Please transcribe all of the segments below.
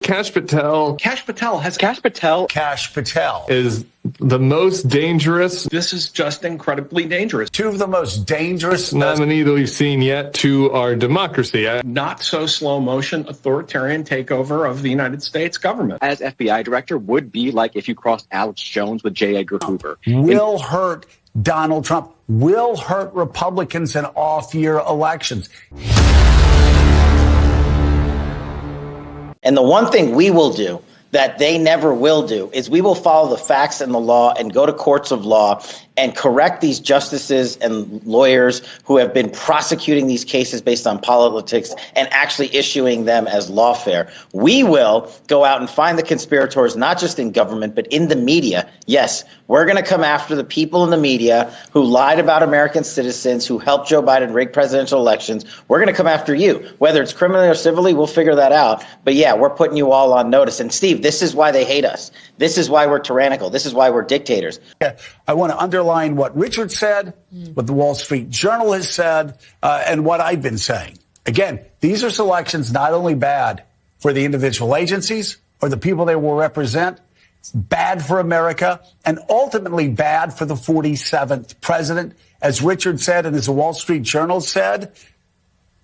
Kash Patel is the most dangerous. This is just incredibly dangerous. Two of the most dangerous nominee that we've seen yet to our democracy. Not so slow motion authoritarian takeover of the United States government. As FBI director would be like if you crossed Alex Jones with J. Edgar Hoover. Will hurt Donald Trump, will hurt Republicans in off-year elections. And the one thing we will do that they never will do is we will follow the facts and the law and go to courts of law and correct these justices and lawyers who have been prosecuting these cases based on politics and actually issuing them as lawfare. We will go out and find the conspirators, not just in government, but in the media. Yes, we're going to come after the people in the media who lied about American citizens, who helped Joe Biden rig presidential elections. We're going to come after you. Whether it's criminally or civilly, we'll figure that out. But yeah, we're putting you all on notice. And Steve, this is why they hate us. This is why we're tyrannical. This is why we're dictators. I want to underline what Richard said, what the Wall Street Journal has said, and what I've been saying. Again, these are selections not only bad for the individual agencies or the people they will represent, it's bad for America and ultimately bad for the 47th president. As Richard said and as the Wall Street Journal said,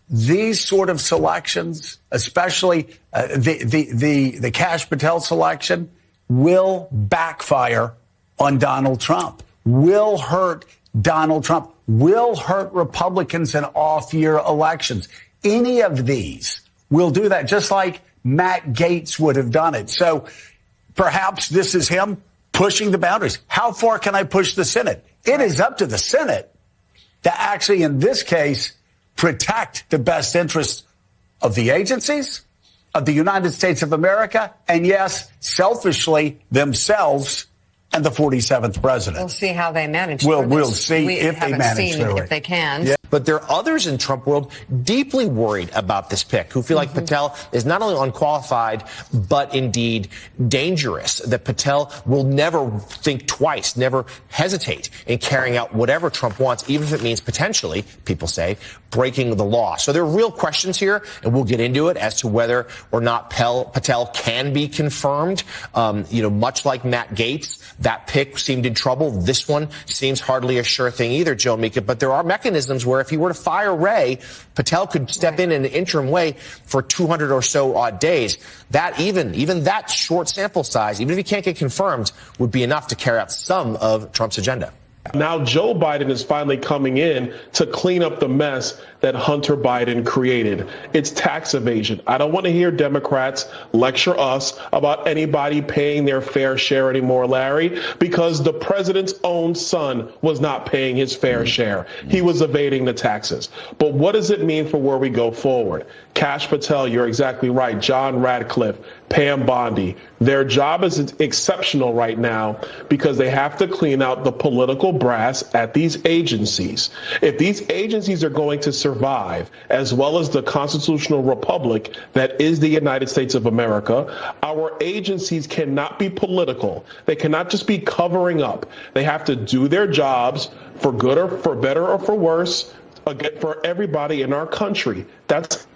these sort of selections, especially the Kash Patel selection, will backfire on Donald Trump, will hurt Donald Trump, will hurt Republicans in off-year elections. Any of these will do that, just like Matt Gaetz would have done it. So perhaps this is him pushing the boundaries. How far can I push the Senate? It is up to the Senate to actually, in this case, protect the best interests of the agencies, of the United States of America, and yes, selfishly, themselves and the 47th president. We'll see how they manage. We'll see if they manage to if they can. Yeah. But there are others in Trump world deeply worried about this pick who feel like Patel is not only unqualified, but indeed dangerous. That Patel will never think twice, never hesitate in carrying out whatever Trump wants, even if it means potentially, people say, breaking the law. So there are real questions here, and we'll get into it as to whether or not Patel can be confirmed. Much like Matt Gaetz, that pick seemed in trouble. This one seems hardly a sure thing either, Joe Mika. But there are mechanisms where if he were to fire Wray, Patel could step in an interim way for 200 or so odd days. That even that short sample size, even if he can't get confirmed, would be enough to carry out some of Trump's agenda. Now Joe Biden is finally coming in to clean up the mess that Hunter Biden created. It's tax evasion. I don't want to hear Democrats lecture us about anybody paying their fair share anymore, Larry, because the president's own son was not paying his fair share. He was evading the taxes. But what does it mean for where we go forward? Kash Patel, you're exactly right. John Radcliffe, Pam Bondi. Their job is exceptional right now because they have to clean out the political brass at these agencies. If these agencies are going to survive, as well as the constitutional republic that is the United States of America, our agencies cannot be political. They cannot just be covering up. They have to do their jobs for good or for better or for worse, again, for everybody in our country. That's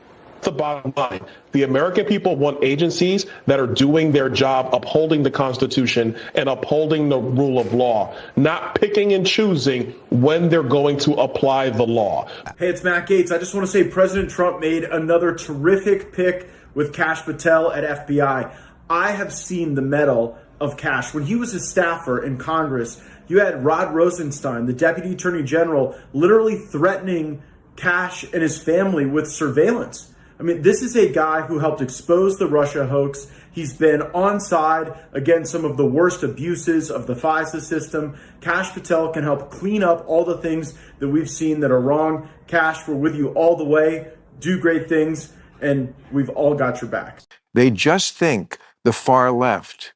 the bottom line. The American people want agencies that are doing their job, upholding the Constitution and upholding the rule of law, not picking and choosing when they're going to apply the law. Hey, it's Matt Gaetz. I just want to say President Trump made another terrific pick with Kash Patel at FBI. I have seen the mettle of Kash. When he was a staffer in Congress, you had Rod Rosenstein, the Deputy Attorney General, literally threatening Kash and his family with surveillance. I mean, this is a guy who helped expose the Russia hoax. He's been on side against some of the worst abuses of the FISA system. Kash Patel can help clean up all the things that we've seen that are wrong. Kash, we're with you all the way. Do great things, and we've all got your back. They just think the far left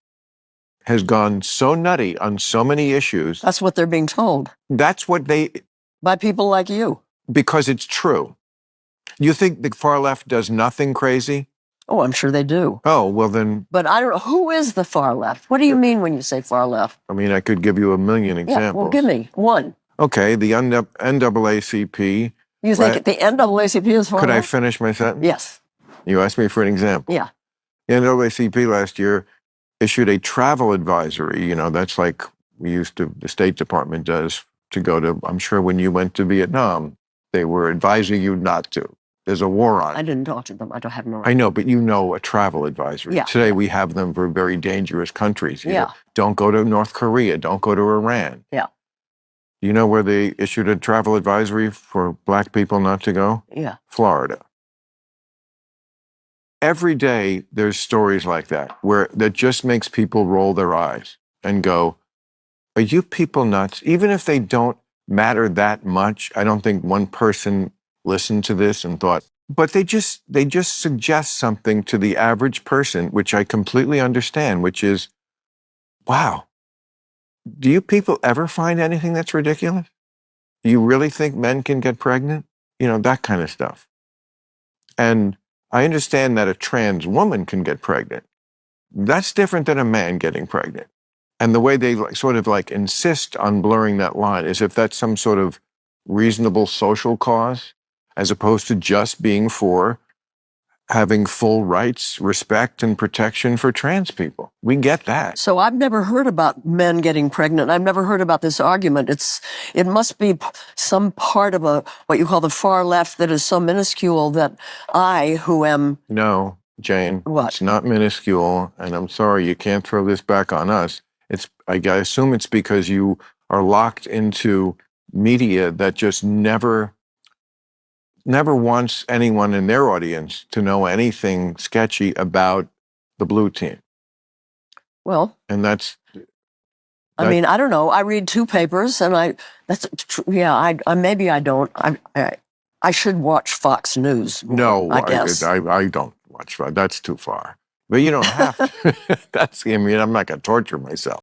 has gone so nutty on so many issues. That's what they're being told. That's what by people like you. Because it's true. You think the far left does nothing crazy? Oh, I'm sure they do. Oh, well then. But I don't know. Who is the far left? What do you mean when you say far left? I mean, I could give you a million examples. Yeah, well, give me one. Okay, the NAACP. You think the NAACP is far left? Could I finish my sentence? Yes. You asked me for an example. Yeah. The NAACP last year issued a travel advisory. You know, that's like the State Department does to go to, I'm sure when you went to Vietnam, they were advising you not to. There's a war on. I didn't talk to them. I don't have them around. I know, but you know a travel advisory. Yeah. Today we have them for very dangerous countries. You Yeah. know, don't go to North Korea. Don't go to Iran. Yeah. You know where they issued a travel advisory for black people not to go? Yeah. Florida. Every day there's stories like that that just makes people roll their eyes and go, are you people nuts? Even if they don't matter that much, I don't think one person listened to this and thought, but they just suggest something to the average person, which I completely understand, which is, wow, do you people ever find anything that's ridiculous? Do you really think men can get pregnant? You know, that kind of stuff. And I understand that a trans woman can get pregnant. That's different than a man getting pregnant. And the way they sort of insist on blurring that line is if that's some sort of reasonable social cause, as opposed to just being for having full rights, respect, and protection for trans people. We get that. So I've never heard about men getting pregnant. I've never heard about this argument. It must be some part of what you call the far left that is so minuscule that I, who am... No, Jane. What? It's not minuscule, and I'm sorry, you can't throw this back on us. I assume it's because you are locked into media that just never wants anyone in their audience to know anything sketchy about the blue team. Well, and I mean, I don't know. I read two papers, and I maybe I don't. I should watch Fox News. No, I guess I don't watch Fox. That's too far. But you don't have to. I'm not going to torture myself.